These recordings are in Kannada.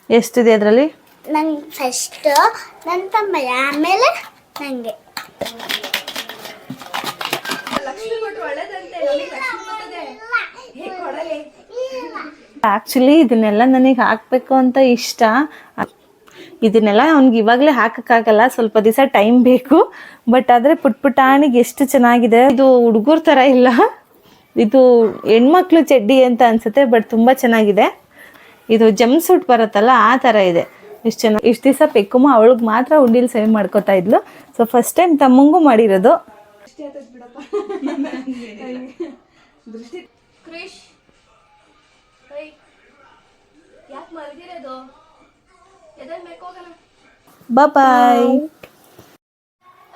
ಎಷ್ಟಿದೆ ಅದರಲ್ಲಿ? ನಂಗೆ ಫಸ್ಟ್ ನನ್ನ ತಮ್ಮ ಆಮೇಲೆ ನನಗೆ. ಆ್ಯಕ್ಚುಲಿ ಇದನ್ನೆಲ್ಲ ನನಗೆ ಹಾಕಬೇಕು ಅಂತ ಇಷ್ಟ. ಇದನ್ನೆಲ್ಲ ಅವ್ನಿಗೆ ಇವಾಗಲೇ ಹಾಕೋಕ್ಕಾಗಲ್ಲ, ಸ್ವಲ್ಪ ದಿವಸ ಟೈಮ್ ಬೇಕು. ಬಟ್ ಆದರೆ ಪುಟ್ಟಾಣಿಗೆ ಎಷ್ಟು ಚೆನ್ನಾಗಿದೆ. ಇದು ಹುಡುಗರ ಥರ ಇಲ್ಲ, ಇದು ಹೆಣ್ಮಕ್ಳು ಚಡ್ಡಿ ಅಂತ ಅನಿಸುತ್ತೆ. ಬಟ್ ತುಂಬ ಚೆನ್ನಾಗಿದೆ. ಇದು ಜಂಪ್ ಸೂಟ್ ಬರುತ್ತಲ್ಲ ಆ ಥರ ಇದೆ. ಇಷ್ಟು ಚೆನ್ನಾಗಿ. ಇಷ್ಟು ದಿವಸ ಪೆಕ್ಕುಮ್ಮ ಅವಳಿಗೆ ಮಾತ್ರ ಉಂಡಿಲಿ ಸೇವ್ ಮಾಡ್ಕೋತಾ ಇದ್ಲು. ಸೊ ಫಸ್ಟ್ ಟೈಮ್ ತಮ್ಮಂಗೂ ಮಾಡಿರೋದು. ಬಾಯ್.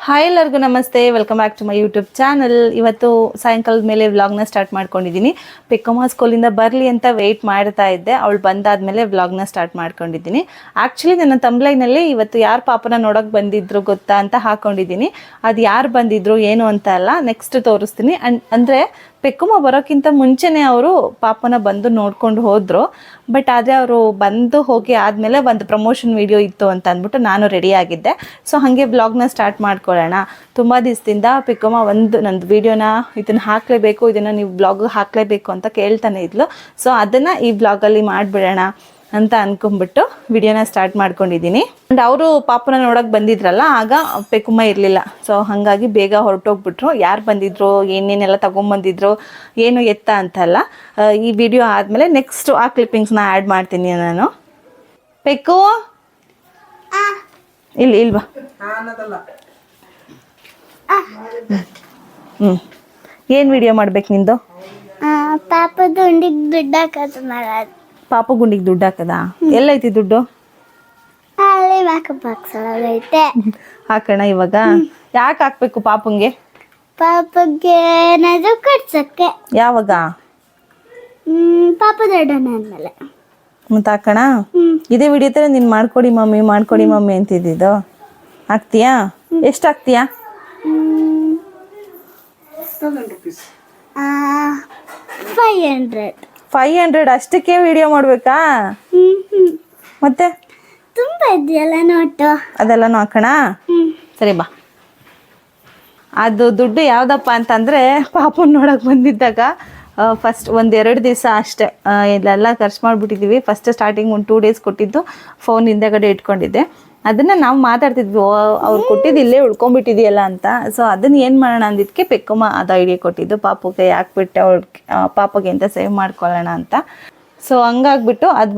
ಹಾಯ್ ಎಲ್ಲರಿಗೂ ನಮಸ್ತೆ, welcome back to my YouTube channel. ಇವತ್ತು ಸಾಯಂಕಾಲದ ಮೇಲೆ ವ್ಲಾಗ್ನ ಸ್ಟಾರ್ಟ್ ಮಾಡ್ಕೊಂಡಿದ್ದೀನಿ. ಪೆಕ್ಕಮ್ಮ ಸ್ಕೂಲಿಂದ ಬರಲಿ ಅಂತ ವೆಯ್ಟ್ ಮಾಡ್ತಾ ಇದ್ದೆ. ಅವಳು ಬಂದಾದಮೇಲೆ ವ್ಲಾಗ್ನ ಸ್ಟಾರ್ಟ್ ಮಾಡ್ಕೊಂಡಿದ್ದೀನಿ. ಆ್ಯಕ್ಚುಲಿ ನನ್ನ ತಂಬ್ಲೈನಲ್ಲಿ ಇವತ್ತು ಯಾರು ಪಾಪನ ನೋಡೋಕೆ ಬಂದಿದ್ರು ಗೊತ್ತಾ ಅಂತ ಹಾಕ್ಕೊಂಡಿದ್ದೀನಿ. ಅದು ಯಾರು ಬಂದಿದ್ರು ಏನು ಅಂತ ಅಲ್ಲ, ನೆಕ್ಸ್ಟ್ ತೋರಿಸ್ತೀನಿ. ಅಂದರೆ ಪೆಕ್ಕಮ್ಮ ಬರೋಕ್ಕಿಂತ ಮುಂಚೆನೇ ಅವರು ಪಾಪನ ಬಂದು ನೋಡ್ಕೊಂಡು ಹೋದರು. ಬಟ್ ಆದರೆ ಅವರು ಬಂದು ಹೋಗಿ ಆದಮೇಲೆ ಒಂದು ಪ್ರಮೋಷನ್ ವಿಡಿಯೋ ಇತ್ತು ಅಂತ ಅಂದ್ಬಿಟ್ಟು ನಾನು ರೆಡಿ ಆಗಿದ್ದೆ. ಸೊ ಹಾಗೆ ವ್ಲಾಗ್ನ ಸ್ಟಾರ್ಟ್ ಮಾಡ್ಕೊಳ್ಳೋಣ. ತುಂಬ ದಿವಸದಿಂದ ಪೆಕ್ಕಮ್ಮ ನಂದು ವೀಡಿಯೋನ ಇದನ್ನು ಹಾಕಲೇಬೇಕು, ಇದನ್ನು ನೀವು ವ್ಲಾಗ್ ಹಾಕಲೇಬೇಕು ಅಂತ ಕೇಳ್ತಾನೆ ಇದ್ಲು. ಸೊ ಅದನ್ನು ಈ ವ್ಲಾಗಲ್ಲಿ ಮಾಡಿಬಿಡೋಣ ಅಂತ ಅಂದ್ಕೊಂಡ್ಬಿಟ್ಟು ವಿಡಿಯೋನ ಸ್ಟಾರ್ಟ್ ಮಾಡ್ಕೊಂಡಿದ್ದೀನಿ. ಆ್ಯಂಡ್ ಅವರು ಪಾಪನ ನೋಡೋಕೆ ಬಂದಿದ್ರಲ್ಲ, ಆಗ ಪೆಕ್ಕಮ್ಮ ಇರಲಿಲ್ಲ. ಸೊ ಹಾಗಾಗಿ ಬೇಗ ಹೊರಟೋಗ್ಬಿಟ್ರು. ಯಾರು ಬಂದಿದ್ರು, ಏನೇನೆಲ್ಲ ತೊಗೊಂಬಂದಿದ್ರು, ಏನು ಎತ್ತ ಅಂತಲ್ಲ. ಈ ವಿಡಿಯೋ ಆದಮೇಲೆ ನೆಕ್ಸ್ಟ್ ಆ ಕ್ಲಿಪ್ಪಿಂಗ್ಸ್ನ ಆ್ಯಡ್ ಮಾಡ್ತೀನಿ ನಾನು. ಪೆಕ್ಕು ಇಲ್ವಾ? ಏನು ವಿಡಿಯೋ ಮಾಡ್ಬೇಕು ನಿಂದು? ಪಾಪದ ಉಂಡಿಗೆ ದುಡ್ಡು ಹಾಕೋದು ಮಾಡೋದು. ಪಾಪ ಗುಂಡಿಗೆ ದುಡ್ಡು ಹಾಕದಾ? ಎಲ್ಲೈತಿ ದುಡ್ಡು? ಅಲ್ಲಿ ಮೇಕಪ್ ಬಾಕ್ಸ್ ಒಳಗೈತೆ. ಹಾಕೋಣ ಇವಾಗ. ಯಾಕೆ ಹಾಕ್ಬೇಕು ಪಾಪಂಗೆ? ಪಾಪಗೆ ಏನಾದ್ರು ಕಟ್ಸಕ್ಕೆ. ಯಾವಾಗ? ಪಾಪ ದೊಡ್ಡನಾದ್ಮೇಲೆ. ಮತ್ತೆ ಹಾಕೋಣ. ಇದೇ ವಿಡಿಯೋ ತರ ನೀನು ಮಾಡ್ಕೊಡಿ ಮಮ್ಮಿ ಅಂತಿದ್ದು. ಹಾಕ್ತೀಯಾ? ಎಷ್ಟು ಹಾಕ್ತೀಯಾ? 500 ಅಷ್ಟಕ್ಕೆ ವಿಡಿಯೋ ಮಾಡ್ಬೇಕಾ? ಮತ್ತೆ ತುಂಬಾ ಇದೆಯಲ್ಲ ನೋಟು, ಅದೆಲ್ಲನೂ ಹಾಕೋಣ. ಸರಿ ಬಾ. ಅದು ದುಡ್ಡು ಯಾವುದಪ್ಪ ಅಂತಂದರೆ, ಪಾಪನ ನೋಡೋಕೆ ಬಂದಿದ್ದಾಗ ಫಸ್ಟ್ 1-2 ದಿವಸ ಅಷ್ಟೇ ಇಲ್ಲೆಲ್ಲ ಖರ್ಚು ಮಾಡಿಬಿಟ್ಟಿದ್ದೀವಿ. ಫಸ್ಟ್ ಸ್ಟಾರ್ಟಿಂಗ್ 1-2 ಡೇಸ್ ಕೊಟ್ಟಿದ್ದು ಫೋನ್ ಹಿಂದೆಗಡೆ ಇಟ್ಕೊಂಡಿದ್ದೆ. ಅದನ್ನು ನಾವು ಮಾತಾಡ್ತಿದ್ವಿ, ಅವ್ರು ಕೊಟ್ಟಿದ್ದು ಇಲ್ಲೇ ಉಳ್ಕೊಂಡ್ಬಿಟ್ಟಿದೆಯಲ್ಲ ಅಂತ. ಸೊ ಅದನ್ನು ಏನು ಮಾಡೋಣ ಅಂದಿದ್ದಕ್ಕೆ ಪೆಕ್ಕಮ್ಮ ಅದು ಐಡಿಯಾ ಕೊಟ್ಟಿದ್ದು, ಪಾಪಗೆ ಹಾಕ್ಬಿಟ್ಟೆ ಪಾಪಗೆ ಅಂತ ಸೇವ್ ಮಾಡ್ಕೊಳ್ಳೋಣ ಅಂತ. ಸೊ ಹಂಗಾಗ್ಬಿಟ್ಟು ಅದು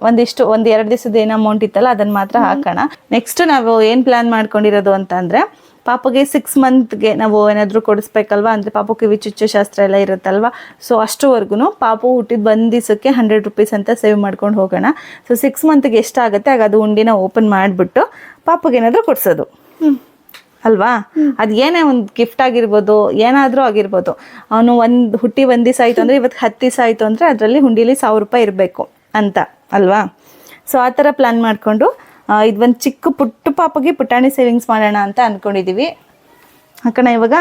ಒಂದಿಷ್ಟು 1-2 ದಿವಸದ ಏನು ಅಮೌಂಟ್ ಇತ್ತಲ್ಲ ಅದನ್ನು ಮಾತ್ರ ಹಾಕೋಣ. ನೆಕ್ಸ್ಟ್ ನಾವು ಏನು ಪ್ಲ್ಯಾನ್ ಮಾಡ್ಕೊಂಡಿರೋದು ಅಂತಂದರೆ, ಪಾಪಗೆ 6 ಮಂತ್ಗೆ ನಾವು ಏನಾದರೂ ಕೊಡಿಸ್ಬೇಕಲ್ವ. ಅಂದರೆ ಪಾಪು ಕಿವಿ ಚುಚ್ಚು ಶಾಸ್ತ್ರ ಎಲ್ಲ ಇರುತ್ತಲ್ವ. ಸೊ ಅಷ್ಟುವರೆಗೂ ಪಾಪು ಹುಟ್ಟಿದ 1 ದಿವಸಕ್ಕೆ 100 ರೂಪೀಸ್ ಅಂತ ಸೇವ್ ಮಾಡ್ಕೊಂಡು ಹೋಗೋಣ. ಸೊ 6 ಮಂತ್ಗೆ ಎಷ್ಟಾಗುತ್ತೆ ಆಗ ಅದು ಉಂಡಿನ ಓಪನ್ ಮಾಡಿಬಿಟ್ಟು ಪಾಪಗೆ ಏನಾದರೂ ಕೊಡಿಸೋದು ಅಲ್ವಾ. ಅದು ಏನೇ ಒಂದು ಗಿಫ್ಟ್ ಆಗಿರ್ಬೋದು, ಏನಾದರೂ ಆಗಿರ್ಬೋದು. ಅವನು ಹುಟ್ಟಿ 1 ದಿವಸ ಆಯಿತು ಅಂದರೆ, ಇವತ್ತು 10 ದಿವಸ ಆಯಿತು ಅಂದರೆ ಅದರಲ್ಲಿ ಹುಂಡಿಲಿ 1000 ರೂಪಾಯಿ ಇರಬೇಕು ಅಂತ ಅಲ್ವಾ. ಸೊ ಆ ಥರ ಪ್ಲ್ಯಾನ್ ಮಾಡಿಕೊಂಡು ಇದೊಂದು ಚಿಕ್ಕ ಪುಟ್ಟ ಪಾಪಗೆ ಪುಟಾಣಿ ಸೇವಿಂಗ್ಸ್ ಮಾಡೋಣ ಅಂತ ಅಂದ್ಕೊಂಡಿದ್ದೀವಿ. ಹಾಕೋಣ ಇವಾಗ.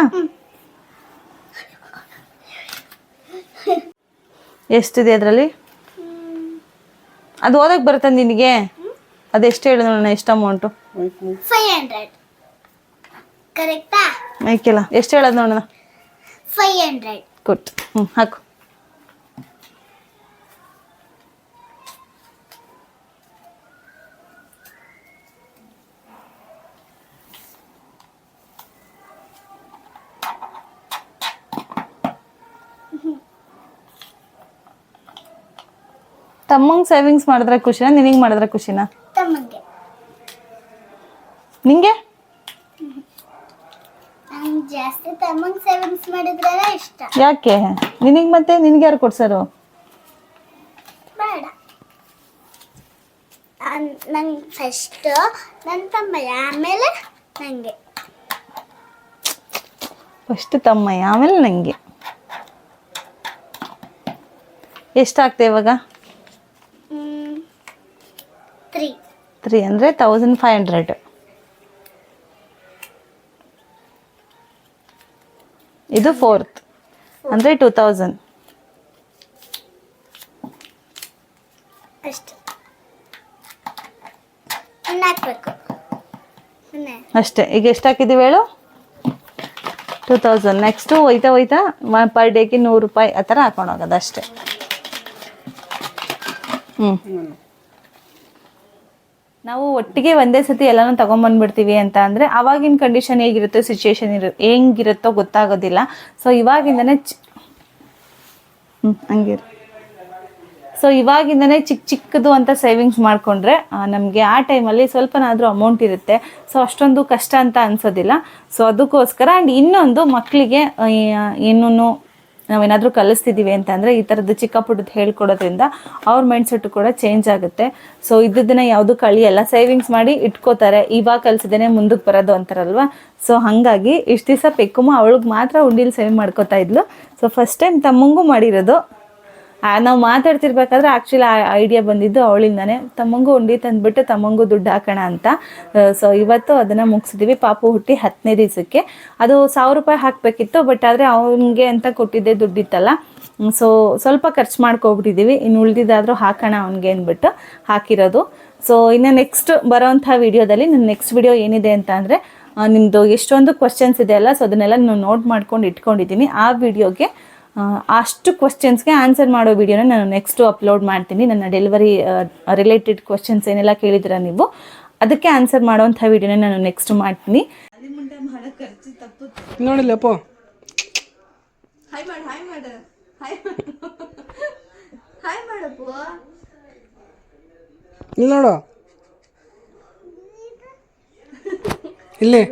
ಎಷ್ಟಿದೆ ಅದರಲ್ಲಿ? ಅದು ಓದಕ್ಕೆ ಬರುತ್ತೆ ನಿನಗೆ? ಅದೆಷ್ಟು ಹೇಳು ನೋಡೋಣ, ಎಷ್ಟು ಅಮೌಂಟು? 500 ಕರೆಕ್ಟಾ? ಆಯ್ಕೆಲ್ಲ ಎಷ್ಟು ಹೇಳೋದು ನೋಡೋಣ. 500 ಗುಡ್. ಹಾಕು. ತಮ್ಮಂಗೆ ಸೇವಿಂಗ್ಸ್ ಮಾಡಿದ್ರೆ ಖುಷಿನಾ, ನಿನಗೆ ಮಾಡಿದ್ರೆ ಖುಷಿನಾ? ತಮ್ಮಂಗೆ. ನಿಂಗೆ? ನಂಗೆ ಜಾಸ್ತಿ ತಮ್ಮಂಗೆ ಸೇವಿಂಗ್ಸ್ ಮಾಡಿದ್ರೆ ಇಷ್ಟ. ಯಾಕೆ? ನಿನಗೆ ಮತ್ತೆ ನಿನಗೆ ಯಾರು ಕೊಡ್ಸೋರು? ಬೇಡ, ನಂಗೆ ಫಸ್ಟ್ ನನ್ನ ತಮ್ಮ ಆಮೇಲೆ ನನಗೆ. ಫಸ್ಟ್ ತಮ್ಮಯ್ಯ ಆಮೇಲೆ ನನಗೆ. ಎಷ್ಟಾಗ್ತದೆ ಇವಾಗ? 3 ಅಂದರೆ 1500. ಇದು 4th ಅಂದರೆ 2000 ಅಷ್ಟೇ. ಸುಮ್ಮನೆ ಹಾಕ್ಬೇಕು ಸುಮ್ಮನೆ ಅಷ್ಟೇ. ಈಗ ಎಷ್ಟು ಹಾಕಿದ್ದೀವಿ ಹೇಳು? 2000. ನೆಕ್ಸ್ಟು ಹೋಯ್ತಾ ಪರ್ ಡೇಗೆ 100 ರೂಪಾಯಿ ಆ ಥರ ಹಾಕೊಂಡು ಹೋಗೋದು ಅಷ್ಟೇ. ನಾವು ಒಟ್ಟಿಗೆ ಒಂದೇ ಸತಿ ಎಲ್ಲನೂ ತೊಗೊಂಬಂದ್ಬಿಡ್ತೀವಿ ಅಂತ ಅಂದರೆ ಆವಾಗಿನ ಕಂಡೀಷನ್ ಹೇಗಿರುತ್ತೋ ಸಿಚುವೇಶನ್ ಹೆಂಗಿರುತ್ತೋ ಗೊತ್ತಾಗೋದಿಲ್ಲ. ಸೊ ಇವಾಗಿಂದನೇ ಇವಾಗಿಂದನೇ ಚಿಕ್ಕದು ಅಂತ ಸೇವಿಂಗ್ಸ್ ಮಾಡಿಕೊಂಡ್ರೆ ನಮಗೆ ಆ ಟೈಮಲ್ಲಿ ಸ್ವಲ್ಪನಾದರೂ ಅಮೌಂಟ್ ಇರುತ್ತೆ. ಸೊ ಅಷ್ಟೊಂದು ಕಷ್ಟ ಅಂತ ಅನಿಸೋದಿಲ್ಲ. ಸೊ ಅದಕ್ಕೋಸ್ಕರ ಆ್ಯಂಡ್ ಇನ್ನೊಂದು ಮಕ್ಕಳಿಗೆ ಇನ್ನೂ ನಾವೇನಾದರೂ ಕಲಿಸ್ತಿದ್ದೀವಿ ಅಂತಂದರೆ ಈ ಥರದ್ದು ಚಿಕ್ಕ ಪುಟ್ಟದ್ದು ಹೇಳ್ಕೊಡೋದ್ರಿಂದ ಅವ್ರ ಮೈಂಡ್ಸೆಟ್ಟು ಕೂಡ ಚೇಂಜ್ ಆಗುತ್ತೆ. ಸೊ ಇದ್ದದನ್ನ ಯಾವುದು ಕಳಿಯಲ್ಲ, ಸೇವಿಂಗ್ಸ್ ಮಾಡಿ ಇಟ್ಕೋತಾರೆ. ಇವಾಗ ಕಲಿಸಿದೇನೆ ಮುಂದಕ್ಕೆ ಬರೋದು ಅಂತಾರಲ್ವ. ಸೊ ಹಾಗಾಗಿ ಇಷ್ಟು ದಿವಸ ಪೆಕ್ಕುಮ್ಮ ಅವಳಿಗೆ ಮಾತ್ರ ಉಂಡಿಲಿ ಸೇವ್ ಮಾಡ್ಕೋತಾ ಇದ್ಲು. ಸೊ ಫಸ್ಟ್ ಟೈಮ್ ತಮ್ಮಂಗೂ ಮಾಡಿರೋದು. ನಾವು ಮಾತಾಡ್ತಿರ್ಬೇಕಾದ್ರೆ ಆ್ಯಕ್ಚುಲಿ ಆ ಐಡಿಯಾ ಬಂದಿದ್ದು ಅವಳಿಂದಾನೆ. ತಮ್ಮಂಗೂ ಉಂಡಿ ತಂದುಬಿಟ್ಟು ತಮ್ಮಂಗೂ ದುಡ್ಡು ಹಾಕೋಣ ಅಂತ. ಸೊ ಇವತ್ತು ಅದನ್ನು ಮುಗಿಸಿದ್ವಿ. ಪಾಪು ಹುಟ್ಟಿ 10ನೇ ದಿವಸಕ್ಕೆ. ಅದು 1000 ರೂಪಾಯಿ ಹಾಕಬೇಕಿತ್ತು, ಬಟ್ ಆದರೆ ಅವನಿಗೆ ಅಂತ ಕೊಟ್ಟಿದ್ದೆ ದುಡ್ಡಿತ್ತಲ್ಲ. ಸೊ ಸ್ವಲ್ಪ ಖರ್ಚು ಮಾಡ್ಕೊಬಿಟ್ಟಿದ್ದೀವಿ. ಇನ್ನು ಉಳಿದಿದ್ದಾದರೂ ಹಾಕೋಣ ಅವನಿಗೆ ಅಂದ್ಬಿಟ್ಟು ಹಾಕಿರೋದು. ಸೊ ಇನ್ನು ನೆಕ್ಸ್ಟ್ ಬರೋವಂಥ ವೀಡಿಯೋದಲ್ಲಿ ನನ್ನ ನೆಕ್ಸ್ಟ್ ವಿಡಿಯೋ ಏನಿದೆ ಅಂತ ಅಂದರೆ ನಿಮ್ಮದು ಎಷ್ಟೊಂದು ಕ್ವಶನ್ಸ್ ಇದೆ ಅಲ್ಲ, ಸೊ ಅದನ್ನೆಲ್ಲ ನಾನು ನೋಟ್ ಮಾಡ್ಕೊಂಡು ಇಟ್ಕೊಂಡಿದ್ದೀನಿ. ಆ ವಿಡಿಯೋಗೆ ಅಷ್ಟು ಕ್ವಶನ್ಸ್ಗೆ ಆನ್ಸರ್ ಮಾಡೋ ವಿಡಿಯೋನ ನಾನು ನೆಕ್ಸ್ಟು ಅಪ್ಲೋಡ್ ಮಾಡ್ತೀನಿ. ನನ್ನ ಡೆಲಿವರಿ ರಿಲೇಟೆಡ್ ಕ್ವಶನ್ಸ್ ಏನೆಲ್ಲ ಕೇಳಿದ್ದೀರ ನೀವು, ಅದಕ್ಕೆ ಆನ್ಸರ್ ಮಾಡೋವಂಥ ವಿಡಿಯೋನ ನಾನು ನೆಕ್ಸ್ಟ್ ಮಾಡ್ತೀನಿ. ನೋಡಿಲ್ಲಪ್ಪ ಇಲ್ಲಿ ನೋಡು, ಇಲ್ಲಿ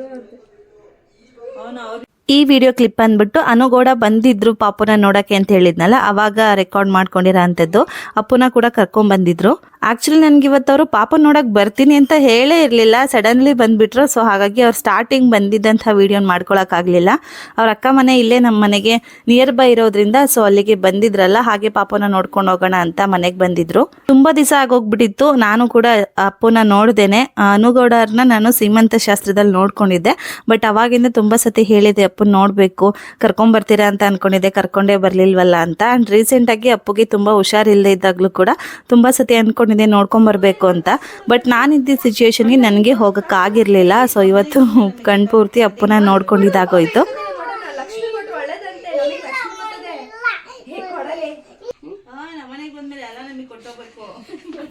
ಈ ವಿಡಿಯೋ ಕ್ಲಿಪ್ ಅಂದ್ಬಿಟ್ಟು ಅನುಗೌಡ ಬಂದಿದ್ರು ಪಾಪುನ ನೋಡಕ್ಕೆ ಅಂತ ಹೇಳಿದ್ನಲ್ಲ, ಅವಾಗ ರೆಕಾರ್ಡ್ ಮಾಡ್ಕೊಂಡಿರೋ ಅಂಥದ್ದು. ಅಪ್ಪುನ ಕೂಡ ಕರ್ಕೊಂಡ್ಬಂದಿದ್ರು. ಆ್ಯಕ್ಚುಲಿ ನನಗೆ ಇವತ್ತು ಅವರು ಪಾಪ ನೋಡಕ್ಕೆ ಬರ್ತೀನಿ ಅಂತ ಹೇಳೇ ಇರಲಿಲ್ಲ, ಸಡನ್ಲಿ ಬಂದುಬಿಟ್ರು. ಸೊ ಹಾಗಾಗಿ ಅವ್ರು ಸ್ಟಾರ್ಟಿಂಗ್ ಬಂದಿದ್ದಂಥ ವೀಡಿಯೋನ ಮಾಡ್ಕೊಳಕ್ಕಾಗಲಿಲ್ಲ. ಅವ್ರ ಅಕ್ಕ ಮನೆ ಇಲ್ಲೇ ನಮ್ಮ ಮನೆಗೆ ನಿಯರ್ ಬೈ ಇರೋದ್ರಿಂದ ಸೊ ಅಲ್ಲಿಗೆ ಬಂದಿದ್ರಲ್ಲ, ಹಾಗೆ ಪಾಪನ ನೋಡ್ಕೊಂಡು ಹೋಗೋಣ ಅಂತ ಮನೆಗೆ ಬಂದಿದ್ರು. ತುಂಬ ದಿವಸ ಆಗೋಗ್ಬಿಟ್ಟಿತ್ತು. ನಾನು ಕೂಡ ಅಪ್ಪುನ ನೋಡ್ದೇನೆ. ಅನುಗೌಡರ್ನ ನಾನು ಸೀಮಂತ ಶಾಸ್ತ್ರದಲ್ಲಿ ನೋಡ್ಕೊಂಡಿದ್ದೆ, ಬಟ್ ಅವಾಗಿಂದ ತುಂಬ ಸತಿ ಹೇಳಿದೆ ಅಪ್ಪನ ನೋಡಬೇಕು, ಕರ್ಕೊಂಬರ್ತೀರಾ ಅಂತ ಅಂದ್ಕೊಂಡಿದ್ದೆ, ಕರ್ಕೊಂಡೇ ಬರಲಿಲ್ವಲ್ಲ ಅಂತ. ಆ್ಯಂಡ್ ರೀಸೆಂಟಾಗಿ ಅಪ್ಪುಗೆ ತುಂಬ ಹುಷಾರಿಲ್ಲದೆ ಇದ್ದಾಗಲೂ ಕೂಡ ತುಂಬ ಸತಿ ಅಂದ್ಕೊಂಡಿದ್ದೆ ನೋಡ್ಕೊಂಬರ್ಬೇಕು ಅಂತ. ಬಟ್ ನಾನಿದ್ದ ಸಿಚುವೇಶನ್ಗೆ ನನಗೆ ಹೋಗೋಕ್ಕಾಗಿರಲಿಲ್ಲ. ಸೊ ಇವತ್ತು ಕಣ್ಪೂರ್ತಿ ಅಪ್ಪನ ನೋಡ್ಕೊಂಡಿದ್ದಾಗೋಯ್ತು.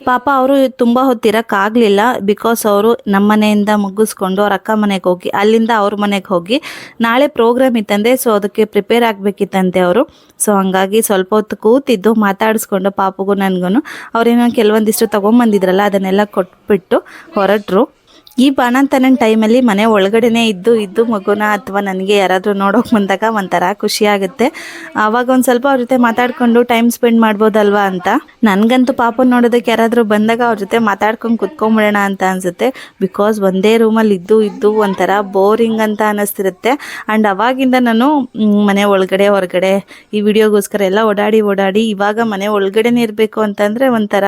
ಪಾಪ ಅವರು ತುಂಬ ಹೊತ್ತಿರೋಕ್ಕಾಗಲಿಲ್ಲ. ಬಿಕಾಸ್ ಅವರು ನಮ್ಮ ಮನೆಯಿಂದ ಮುಗಿಸ್ಕೊಂಡು ಅವ್ರ ಅಕ್ಕ ಮನೆಗೆ ಹೋಗಿ ಅಲ್ಲಿಂದ ಅವ್ರ ಮನೆಗೆ ಹೋಗಿ ನಾಳೆ ಪ್ರೋಗ್ರಾಮ್ ಇತ್ತಂತೆ. ಸೊ ಅದಕ್ಕೆ ಪ್ರಿಪೇರ್ ಆಗಬೇಕಿತ್ತಂತೆ ಅವರು. ಸೊ ಹಂಗಾಗಿ ಸ್ವಲ್ಪ ಹೊತ್ತು ಕೂತಿದ್ದು ಮಾತಾಡಿಸ್ಕೊಂಡು ಪಾಪಗೂ ನನಗೂ ಅವ್ರೇನೋ ಕೆಲವೊಂದಿಷ್ಟು ತೊಗೊಂಬಂದಿದ್ರಲ್ಲ ಅದನ್ನೆಲ್ಲ ಕೊಟ್ಬಿಟ್ಟು ಹೊರಟ್ರು. ಈ ಬಾಣಂತನ ಟೈಮಲ್ಲಿ ಮನೆ ಒಳಗಡೆನೇ ಇದ್ದು ಮಗುನ ಅಥವಾ ನನಗೆ ಯಾರಾದರೂ ನೋಡೋಕೆ ಬಂದಾಗ ಒಂಥರ ಖುಷಿ ಆಗುತ್ತೆ. ಆವಾಗ ಒಂದು ಸ್ವಲ್ಪ ಅವ್ರ ಜೊತೆ ಮಾತಾಡ್ಕೊಂಡು ಟೈಮ್ ಸ್ಪೆಂಡ್ ಮಾಡ್ಬೋದಲ್ವಾ ಅಂತ. ನನಗಂತೂ ಪಾಪ ನೋಡೋದಕ್ಕೆ ಯಾರಾದರೂ ಬಂದಾಗ ಅವ್ರ ಜೊತೆ ಮಾತಾಡ್ಕೊಂಡು ಕುತ್ಕೊಂಬಿಡೋಣ ಅಂತ ಅನಿಸುತ್ತೆ. ಬಿಕಾಸ್ ಒಂದೇ ರೂಮಲ್ಲಿ ಇದ್ದು ಒಂಥರ ಬೋರಿಂಗ್ ಅಂತ ಅನ್ನಿಸ್ತಿರುತ್ತೆ. ಆ್ಯಂಡ್ ಅವಾಗಿಂದ ನಾನು ಮನೆ ಒಳಗಡೆ ಹೊರಗಡೆ ಈ ವಿಡಿಯೋಗೋಸ್ಕರ ಎಲ್ಲ ಓಡಾಡಿ ಇವಾಗ ಮನೆ ಒಳಗಡೆನೇ ಇರಬೇಕು ಅಂತಂದರೆ ಒಂಥರ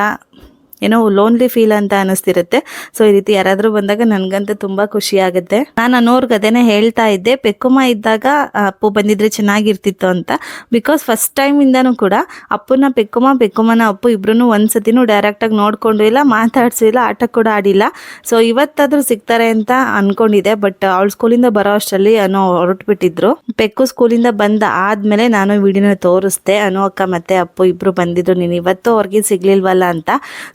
ಏನೋ ಲೋನ್ಲಿ ಫೀಲ್ ಅಂತ ಅನಿಸ್ತಿರುತ್ತೆ. ಸೊ ಈ ರೀತಿ ಯಾರಾದರೂ ಬಂದಾಗ ನನಗಂತೂ ತುಂಬ ಖುಷಿ ಆಗುತ್ತೆ. ನಾನು ಅನ್ನೋರ್ಗೆ ಅದೇನೇ ಹೇಳ್ತಾ ಇದ್ದೆ, ಪೆಕ್ಕುಮ್ಮ ಇದ್ದಾಗ ಅಪ್ಪು ಬಂದಿದ್ರೆ ಚೆನ್ನಾಗಿರ್ತಿತ್ತು ಅಂತ. ಬಿಕಾಸ್ ಫಸ್ಟ್ ಟೈಮಿಂದನೂ ಕೂಡ ಅಪ್ಪನ ಪೆಕ್ಕುಮ್ಮನ ಅಪ್ಪು ಇಬ್ರು ಒಂದ್ಸತಿನೂ ಡೈರೆಕ್ಟಾಗಿ ನೋಡ್ಕೊಂಡು ಇಲ್ಲ, ಮಾತಾಡ್ಸೂ ಇಲ್ಲ, ಆಟ ಕೂಡ ಆಡಿಲ್ಲ. ಸೊ ಇವತ್ತಾದರೂ ಸಿಗ್ತಾರೆ ಅಂತ ಅಂದ್ಕೊಂಡಿದ್ದೆ. ಬಟ್ ಅವಳು ಸ್ಕೂಲಿಂದ ಬರೋ ಅಷ್ಟರಲ್ಲಿ ಹೊರಟ್ಬಿಟ್ಟಿದ್ರು. ಪೆಕ್ಕು ಸ್ಕೂಲಿಂದ ಬಂದ ಆದಮೇಲೆ ನಾನು ವಿಡಿಯೋನ ತೋರಿಸ್ದೆ. ಅನು ಅಕ್ಕ ಮತ್ತು ಅಪ್ಪು ಇಬ್ಬರು ಬಂದಿದ್ರು, ನೀನು ಇವತ್ತು ಅವ್ರಿಗೆ ಸಿಗ್ಲಿಲ್ವಲ್ಲ ಅಂತ.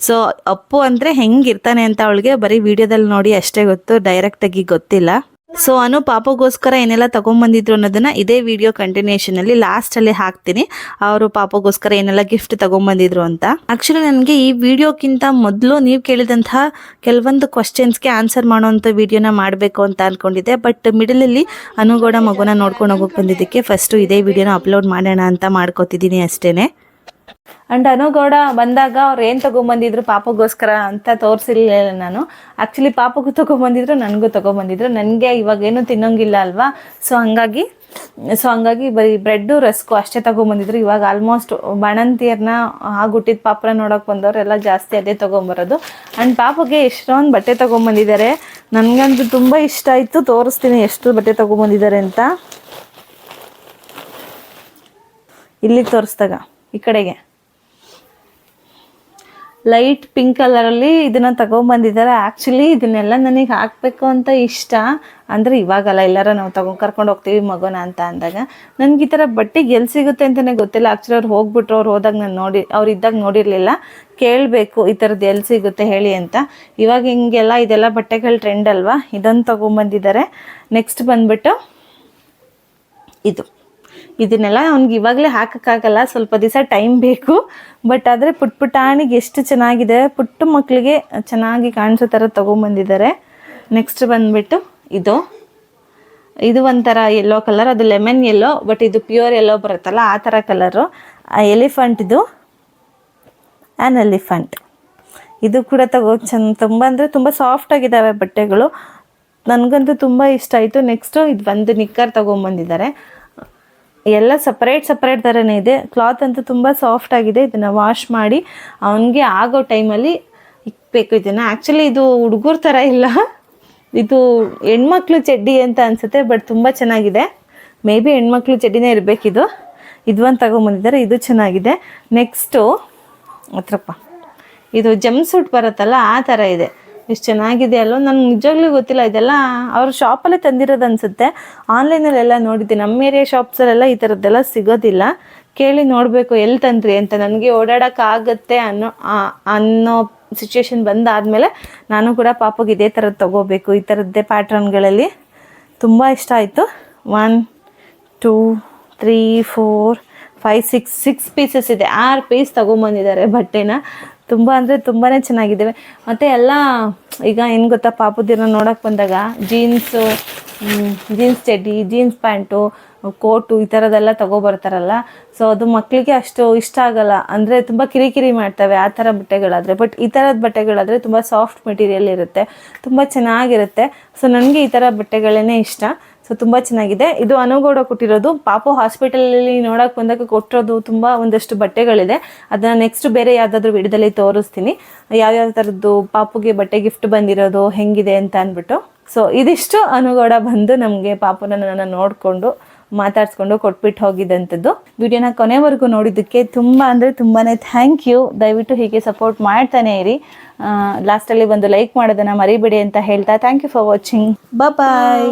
ಸೊ ಅಪ್ಪು ಅಂದರೆ ಹೆಂಗಿರ್ತಾನೆ ಅಂತ ಅವಳಿಗೆ ಬರೀ ವಿಡಿಯೋದಲ್ಲಿ ನೋಡಿ ಅಷ್ಟೇ ಗೊತ್ತು, ಡೈರೆಕ್ಟಾಗಿ ಗೊತ್ತಿಲ್ಲ. ಸೊ ಅನು ಪಾಪಗೋಸ್ಕರ ಏನೆಲ್ಲ ತೊಗೊಂಬಂದಿದ್ರು ಅನ್ನೋದನ್ನ ಇದೇ ವಿಡಿಯೋ ಕಂಟಿನ್ಯೂಷನಲ್ಲಿ ಲಾಸ್ಟಲ್ಲಿ ಹಾಕ್ತೀನಿ. ಅವರು ಪಾಪಗೋಸ್ಕರ ಏನೆಲ್ಲ ಗಿಫ್ಟ್ ತೊಗೊಂಬಂದಿದ್ರು ಅಂತ. ಆ್ಯಕ್ಚುಲಿ ನನಗೆ ಈ ವಿಡಿಯೋಕ್ಕಿಂತ ಮೊದಲು ನೀವು ಕೇಳಿದಂತಹ ಕೆಲವೊಂದು ಕ್ವಶನ್ಸ್ಗೆ ಆನ್ಸರ್ ಮಾಡೋವಂಥ ವಿಡಿಯೋನ ಮಾಡಬೇಕು ಅಂತ ಅಂದ್ಕೊಂಡಿದ್ದೆ. ಬಟ್ ಮಿಡಲಲ್ಲಿ ಅನುಗೌಡ ಮಗುನ ನೋಡ್ಕೊಂಡು ಹೋಗೋಕೆ ಬಂದಿದ್ದಕ್ಕೆ ಫಸ್ಟು ಇದೇ ವಿಡಿಯೋನ ಅಪ್ಲೋಡ್ ಮಾಡೋಣ ಅಂತ ಮಾಡ್ಕೋತಿದ್ದೀನಿ ಅಷ್ಟೇ. ಆ್ಯಂಡ್ ಅನುಗೌಡ ಬಂದಾಗ ಅವ್ರು ಏನು ತೊಗೊಂಬಂದಿದ್ರು ಪಾಪಗೋಸ್ಕರ ಅಂತ ತೋರಿಸಿರ್ಲಿಲ್ಲ ನಾನು. ಆ್ಯಕ್ಚುಲಿ ಪಾಪಗೂ ತೊಗೊಂಬಂದಿದ್ರು, ನನಗೂ ತೊಗೊಂಬಂದಿದ್ರು. ನನಗೆ ಇವಾಗೇನು ತಿನ್ನೋಂಗಿಲ್ಲ ಅಲ್ವಾ. ಸೊ ಹಂಗಾಗಿ ಬರೀ ಬ್ರೆಡ್ಡು ರಸ್ಕು ಅಷ್ಟೇ ತೊಗೊಂಬಂದಿದ್ರು. ಇವಾಗ ಆಲ್ಮೋಸ್ಟ್ ಬಾಣಂತಿಯರನ್ನ ಹುಟ್ಟಿದ ಪಾಪನ ನೋಡೋಕೆ ಬಂದವರೆಲ್ಲ ಜಾಸ್ತಿ ಅದೇ ತೊಗೊಂಬರೋದು. ಆ್ಯಂಡ್ ಪಾಪಗೆ ಎಷ್ಟೊಂದು ಬಟ್ಟೆ ತೊಗೊಂಬಂದಿದ್ದಾರೆ. ನನಗಂತೂ ತುಂಬ ಇಷ್ಟ ಆಯಿತು. ತೋರಿಸ್ತೀನಿ ಎಷ್ಟು ಬಟ್ಟೆ ತೊಗೊಂಬಂದಿದ್ದಾರೆ ಅಂತ. ಇಲ್ಲಿಗೆ ತೋರಿಸ್ದಾಗ ಈ ಕಡೆಗೆ ಲೈಟ್ ಪಿಂಕ್ ಕಲರಲ್ಲಿ ಇದನ್ನು ತಗೊಂಬಂದಿದ್ದಾರೆ. ಆ್ಯಕ್ಚುಲಿ ಇದನ್ನೆಲ್ಲ ನನಗೆ ಹಾಕಬೇಕು ಅಂತ ಇಷ್ಟ, ಅಂದರೆ ಇವಾಗಲ್ಲ, ಎಲ್ಲರ ನಾವು ಕರ್ಕೊಂಡು ಹೋಗ್ತೀವಿ ಮಗುನ ಅಂತ ಅಂದಾಗ. ನನಗೆ ಈ ಥರ ಬಟ್ಟೆಗೆ ಎಲ್ಲಿ ಸಿಗುತ್ತೆ ಅಂತಲೇ ಗೊತ್ತಿಲ್ಲ. ಆ್ಯಕ್ಚುಲಿ ಅವ್ರು ಹೋಗ್ಬಿಟ್ರು, ಅವ್ರು ಹೋದಾಗ ನಾನು ಅವ್ರು ಇದ್ದಾಗ ನೋಡಿರಲಿಲ್ಲ. ಕೇಳಬೇಕು ಈ ಥರದ್ದು ಎಲ್ಲಿ ಸಿಗುತ್ತೆ ಹೇಳಿ ಅಂತ. ಇವಾಗ ಹಿಂಗೆಲ್ಲ ಇದೆಲ್ಲ ಬಟ್ಟೆಗಳು ಟ್ರೆಂಡ್ ಅಲ್ವಾ, ಇದನ್ನು ತೊಗೊಂಬಂದಿದ್ದಾರೆ. ನೆಕ್ಸ್ಟ್ ಬಂದುಬಿಟ್ಟು ಇದನ್ನೆಲ್ಲ ಅವ್ನಿಗೆ ಇವಾಗಲೇ ಹಾಕೋಕ್ಕಾಗಲ್ಲ, ಸ್ವಲ್ಪ ದಿವಸ ಟೈಮ್ ಬೇಕು. ಬಟ್ ಆದರೆ ಪುಟ್ಟಾಣಿಗೆ ಎಷ್ಟು ಚೆನ್ನಾಗಿದೆ, ಪುಟ್ಟ ಮಕ್ಕಳಿಗೆ ಚೆನ್ನಾಗಿ ಕಾಣಿಸೋ ಥರ ತೊಗೊಂಬಂದಿದ್ದಾರೆ. ನೆಕ್ಸ್ಟ್ ಬಂದುಬಿಟ್ಟು ಇದು ಒಂಥರ ಯೆಲ್ಲೋ ಕಲರ್, ಅದು ಲೆಮನ್ ಯೆಲ್ಲೋ, ಬಟ್ ಇದು ಪ್ಯೂರ್ ಯೆಲ್ಲೋ ಬರುತ್ತಲ್ಲ ಆ ಥರ ಕಲರು. ಎಲಿಫೆಂಟ್, ಇದು ಆ್ಯನ್ ಎಲಿಫೆಂಟ್. ಇದು ಕೂಡ ತುಂಬ ಅಂದರೆ ತುಂಬ ಸಾಫ್ಟಾಗಿದ್ದಾವೆ ಬಟ್ಟೆಗಳು, ನನಗಂತೂ ತುಂಬ ಇಷ್ಟ ಆಯಿತು. ನೆಕ್ಸ್ಟು ಇದು ಒಂದು ನಿಕ್ಕರ್ ತೊಗೊಂಬಂದಿದ್ದಾರೆ. ಎಲ್ಲ ಸಪ್ರೇಟ್ ಥರನೇ ಇದೆ. ಕ್ಲಾತ್ ಅಂತೂ ತುಂಬ ಸಾಫ್ಟ್ ಆಗಿದೆ. ಇದನ್ನು ವಾಶ್ ಮಾಡಿ ಅವನಿಗೆ ಆಗೋ ಟೈಮಲ್ಲಿ ಇಕ್ಬೇಕು ಇದನ್ನು. ಆ್ಯಕ್ಚುಲಿ ಇದು ಹುಡುಗರ ಥರ ಇಲ್ಲ, ಇದು ಹೆಣ್ಮಕ್ಳು ಚಡ್ಡಿ ಅಂತ ಅನಿಸುತ್ತೆ, ಬಟ್ ತುಂಬ ಚೆನ್ನಾಗಿದೆ. ಮೇ ಬಿ ಹೆಣ್ಮಕ್ಳು ಚಡ್ಡಿನೇ ಇರಬೇಕಿದು. ಒಂದು ತಗೊಂಬಂದಿದ್ದಾರೆ, ಇದು ಚೆನ್ನಾಗಿದೆ. ನೆಕ್ಸ್ಟು ಇದು ಜಂಪ್ ಸೂಟ್ ಬರುತ್ತಲ್ಲ ಆ ಥರ ಇದೆ. ಎಷ್ಟು ಚೆನ್ನಾಗಿದೆ ಅಲ್ಲೋ, ನನಗೆ ನಿಜವಾಗ್ಲೂ ಗೊತ್ತಿಲ್ಲ, ಇದೆಲ್ಲ ಅವ್ರ ಶಾಪಲ್ಲೇ ತಂದಿರೋದು ಅನಿಸುತ್ತೆ. ಆನ್ಲೈನಲ್ಲೆಲ್ಲ ನೋಡಿದ್ದೆ, ನಮ್ಮ ಏರಿಯಾ ಶಾಪ್ಸಲ್ಲೆಲ್ಲ ಈ ಥರದ್ದೆಲ್ಲ ಸಿಗೋದಿಲ್ಲ. ಕೇಳಿ ನೋಡಬೇಕು ಎಲ್ಲಿ ತಂದ್ರಿ ಅಂತ. ನನಗೆ ಓಡಾಡೋಕ್ಕಾಗತ್ತೆ ಅನ್ನೋ ಸಿಚುವೇಶನ್ ಬಂದಾದಮೇಲೆ ನಾನು ಕೂಡ ಪಾಪಗೆ ಇದೇ ಥರದ್ದು ತೊಗೋಬೇಕು. ಈ ಥರದ್ದೇ ಪ್ಯಾಟ್ರನ್ಗಳಲ್ಲಿ ತುಂಬ ಇಷ್ಟ ಆಯಿತು. 1 2 3 4 5 6 ಪೀಸಸ್ ಇದೆ. 6 ಪೀಸ್ ತೊಗೊಂಬಂದಿದ್ದಾರೆ ಬಟ್ಟೆನ. ತುಂಬ ಅಂದರೆ ತುಂಬಾ ಚೆನ್ನಾಗಿದ್ದಾವೆ. ಮತ್ತು ಎಲ್ಲ ಈಗ ಏನು ಗೊತ್ತಾ, ಪಾಪುದಿನ ನೋಡೋಕೆ ಬಂದಾಗ ಜೀನ್ಸ್ ಚಡ್ಡಿ, ಜೀನ್ಸ್ ಪ್ಯಾಂಟು, ಕೋಟು ಈ ಥರದ್ದೆಲ್ಲ ತೊಗೊಬರ್ತಾರಲ್ಲ. ಸೊ ಅದು ಮಕ್ಕಳಿಗೆ ಅಷ್ಟು ಇಷ್ಟ ಆಗಲ್ಲ, ಅಂದರೆ ತುಂಬ ಕಿರಿಕಿರಿ ಮಾಡ್ತವೆ ಆ ಥರ ಬಟ್ಟೆಗಳಾದರೆ. ಬಟ್ ಈ ಥರದ ಬಟ್ಟೆಗಳಾದರೆ ತುಂಬ ಸಾಫ್ಟ್ ಮೆಟೀರಿಯಲ್ ಇರುತ್ತೆ, ತುಂಬ ಚೆನ್ನಾಗಿರುತ್ತೆ. ಸೊ ನನಗೆ ಈ ಥರ ಬಟ್ಟೆಗಳೇ ಇಷ್ಟ. ಸೊ ತುಂಬ ಚೆನ್ನಾಗಿದೆ. ಇದು ಅನುಗೌಡ ಕೊಟ್ಟಿರೋದು. ಪಾಪು ಹಾಸ್ಪಿಟಲಲ್ಲಿ ನೋಡೋಕೆ ಬಂದಾಗ ಕೊಟ್ಟಿರೋದು ತುಂಬ ಒಂದಷ್ಟು ಬಟ್ಟೆಗಳಿದೆ. ಅದನ್ನು ನೆಕ್ಸ್ಟ್ ಬೇರೆ ಯಾವುದಾದ್ರೂ ವಿಡಿಯೋದಲ್ಲಿ ತೋರಿಸ್ತೀನಿ, ಯಾವ್ಯಾವ ಥರದ್ದು ಪಾಪುಗೆ ಬಟ್ಟೆ ಗಿಫ್ಟ್ ಬಂದಿರೋದು ಹೆಂಗಿದೆ ಅಂತ ಅಂದ್ಬಿಟ್ಟು. ಸೊ ಇದಿಷ್ಟು ಅನುಗೌಡ ಬಂದು ನಮಗೆ ಪಾಪುನ ನೋಡಿಕೊಂಡು ಮಾತಾಡಿಸ್ಕೊಂಡು ಕೊಟ್ಬಿಟ್ಟು ಹೋಗಿದ್ದಂಥದ್ದು. ವಿಡಿಯೋನ ಕೊನೆವರೆಗೂ ನೋಡಿದ್ದಕ್ಕೆ ತುಂಬ ಅಂದರೆ ತುಂಬಾ ಥ್ಯಾಂಕ್ ಯು. ದಯವಿಟ್ಟು ಹೀಗೆ ಸಪೋರ್ಟ್ ಮಾಡ್ತಾನೆ ಇರಿ. ಲಾಸ್ಟಲ್ಲಿ ಒಂದು ಲೈಕ್ ಮಾಡೋದನ್ನು ಮರಿಬೇಡಿ ಅಂತ ಹೇಳ್ತಾ thank you for watching. Bye.